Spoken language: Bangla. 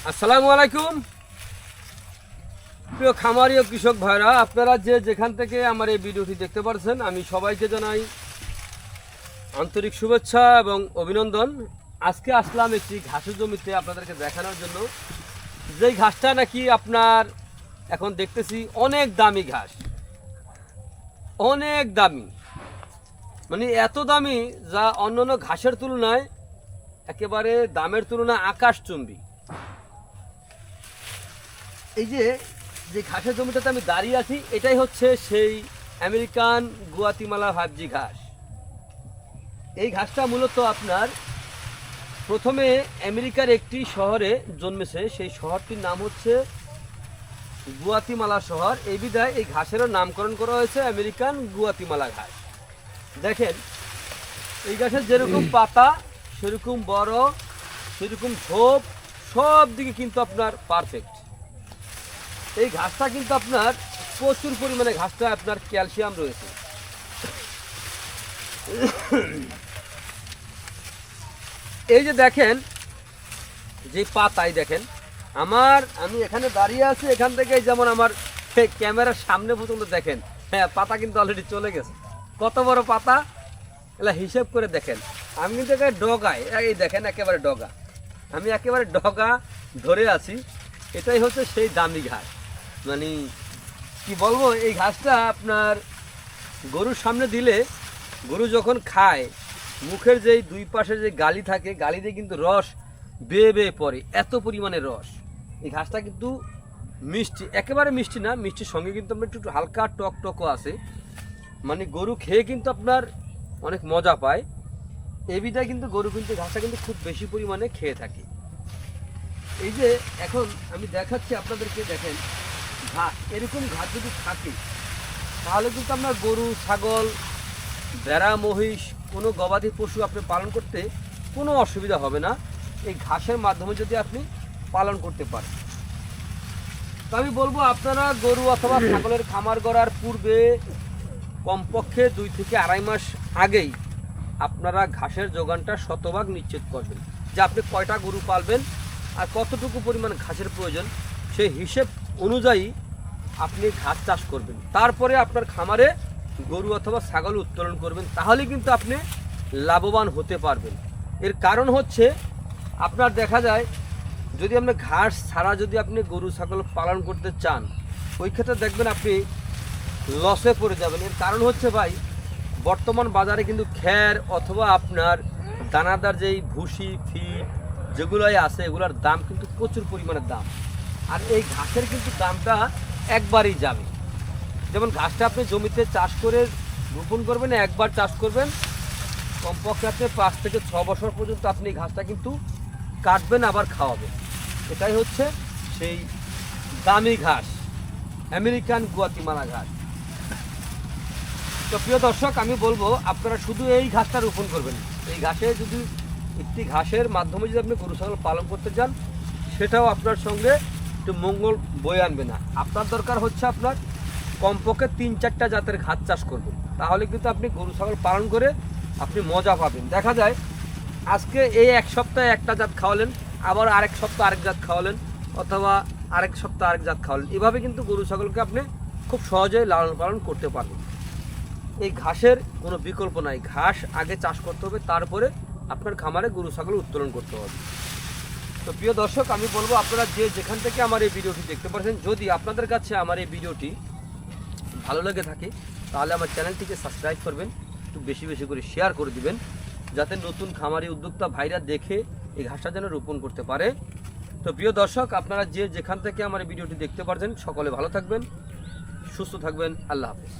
আসসালামু আলাইকুম প্রিয় খামারি ও কৃষক ভাইরা, আপনারা যে যেখান থেকে আমার এই ভিডিওটি দেখতে পাচ্ছেন, আমি সবাইকে জানাই আন্তরিক শুভেচ্ছা এবং অভিনন্দন। আজকে আসলাম একটি ঘাসের জমিতে আপনাদেরকে দেখানোর জন্য, যেই ঘাসটা নাকি আপনার এখন দেখতেছি অনেক দামি ঘাস, অনেক দামি, মানে এত দামি যা অন্যান্য ঘাসের তুলনায় একেবারে দামের তুলনায় আকাশচুম্বী। এই যে যে ঘাসের জমিটাতে আমি দাঁড়িয়ে আছি, এটাই হচ্ছে সেই আমেরিকান গুয়াতিমালা 5G ঘাস। এই ঘাসটা মূলত আপনার প্রথমে আমেরিকার একটি শহরে জন্মেছে, সেই শহরটির নাম হচ্ছে গুয়াতিমালা শহর। এই বিধায় এই ঘাসেরও নামকরণ করা হয়েছে আমেরিকান গুয়াতিমালা ঘাস। দেখেন এই ঘাসের যেরকম পাতা, সেরকম বড়, সেরকম ঝোপ, সব দিকে কিন্তু আপনার পারফেক্ট। এই ঘাসটা কিন্তু আপনার প্রচুর পরিমাণে ঘাসটা আপনার ক্যালসিয়াম রয়েছে। এই যে দেখেন যে পাতায় দেখেন আমি এখানে দাঁড়িয়ে আছি, এখান থেকে যেমন আমার ক্যামেরার সামনে পর্যন্ত দেখেন, হ্যাঁ পাতা কিন্তু অলরেডি চলে গেছে। কত বড় পাতা এলা হিসেব করে দেখেন। আমি কিন্তু একেবারে ডগায়, এই দেখেন একেবারে ডগা, আমি একেবারে ডগা ধরে আছি। এটাই হচ্ছে সেই দামি ঘাস। মানে কি বলবো, এই ঘাসটা আপনার গরুর সামনে দিলে গরু যখন খায়, মুখের যেই দুই পাশে যে গালি থাকে, গালি দিয়ে কিন্তু রস বেয়ে বেয়ে পড়ে, এত পরিমাণে রস। এই ঘাসটা কিন্তু মিষ্টি, একেবারে মিষ্টি না, মিষ্টির সঙ্গে কিন্তু আপনার একটু হালকা টক টকও আছে। মানে গরু খেয়ে কিন্তু আপনার অনেক মজা পায়। এই বিধায় কিন্তু গরু কিন্তু ঘাসটা কিন্তু খুব বেশি পরিমাণে খেয়ে থাকে। এই যে এখন আমি দেখাচ্ছি আপনাদেরকে, দেখেন ঘাস, এরকম ঘাস যদি থাকে তাহলে কিন্তু আপনার গরু, ছাগল, ভেড়া, মহিষ, কোনো গবাদি পশু আপনি পালন করতে কোনো অসুবিধা হবে না, এই ঘাসের মাধ্যমে যদি আপনি পালন করতে পারেন। তো আমি বলবো আপনারা গরু অথবা ছাগলের খামার করার পূর্বে কমপক্ষে 2 থেকে 2.5 মাস আগেই আপনারা ঘাসের যোগানটা শতভাগ নিশ্চিত করবেন, যে আপনি কয়টা গরু পালবেন আর কতটুকু পরিমাণ ঘাসের প্রয়োজন, সেই হিসেব অনুযায়ী আপনি ঘাস চাষ করবেন। তারপরে আপনার খামারে গরু অথবা ছাগল উত্তোলন করবেন, তাহলে কিন্তু আপনি লাভবান হতে পারবেন। এর কারণ হচ্ছে আপনার দেখা যায় যদি আপনি ঘাস ছাড়া যদি আপনি গরু ছাগল পালন করতে চান, ওই ক্ষেত্রে দেখবেন আপনি লসে পড়ে যাবেন। এর কারণ হচ্ছে ভাই, বর্তমান বাজারে কিন্তু খ্যার অথবা আপনার দানাদার যেই ভুসি, ফিড যেগুলোই আছে, এগুলোর দাম কিন্তু প্রচুর পরিমাণের দাম। আর এই ঘাসের কিন্তু দামটা একবারই যাবে। যেমন ঘাসটা আপনি জমিতে চাষ করে রোপণ করবেন, একবার চাষ করবেন, কমপক্ষে আপনি 5 থেকে 6 বছর পর্যন্ত আপনি এই ঘাসটা কিন্তু কাটবেন আবার খাওয়াবেন। এটাই হচ্ছে সেই দামি ঘাস, আমেরিকান গুয়াতিমালা ঘাস। তো প্রিয় দর্শক, আমি বলবো আপনারা শুধু এই ঘাসটা রোপণ করবেন। এই ঘাসে যদি একটি ঘাসের মাধ্যমে যদি আপনি গরু ছাগল পালন করতে চান, সেটাও আপনার সঙ্গে একটু মঙ্গল বয়ে আনবে না। আপনার দরকার হচ্ছে আপনার কমপক্ষে 3-4টা জাতের ঘাস চাষ করবেন, তাহলে কিন্তু আপনি গরু ছাগল পালন করে আপনি মজা পাবেন। দেখা যায় আজকে এই 1 সপ্তাহে একটা জাত খাওয়ালেন, আবার আরেক সপ্তাহ আরেক জাত খাওয়ালেন, অথবা আরেক সপ্তাহ আরেক জাত খাওয়ালেন। এভাবে কিন্তু গরু ছাগলকে আপনি খুব সহজেই লালন পালন করতে পারবেন। এই ঘাসের কোনো বিকল্প নাই, ঘাস আগে চাষ করতে হবে, তারপরে আপনার খামারে গরু ছাগল উত্তোলন করতে হবে। তো প্রিয় দর্শক, আমি বলবো আপনারা যে যেখান থেকে আমার এই ভিডিওটি দেখতে পাচ্ছেন, যদি আপনাদের কাছে আমার এই ভিডিওটি ভালো লেগে থাকে, তাহলে আমার চ্যানেলটিকে সাবস্ক্রাইব করবেন, একটু বেশি বেশি করে শেয়ার করে দিবেন, যাতে নতুন খামারি উদ্যোক্তা ভাইরা দেখে এই ঘাসটা যেন রোপণ করতে পারে। তো প্রিয় দর্শক, আপনারা যে যেখান থেকে আমার এই ভিডিওটি দেখতে পাচ্ছেন, সকলে ভালো থাকবেন, সুস্থ থাকবেন। আল্লাহ হাফেজ।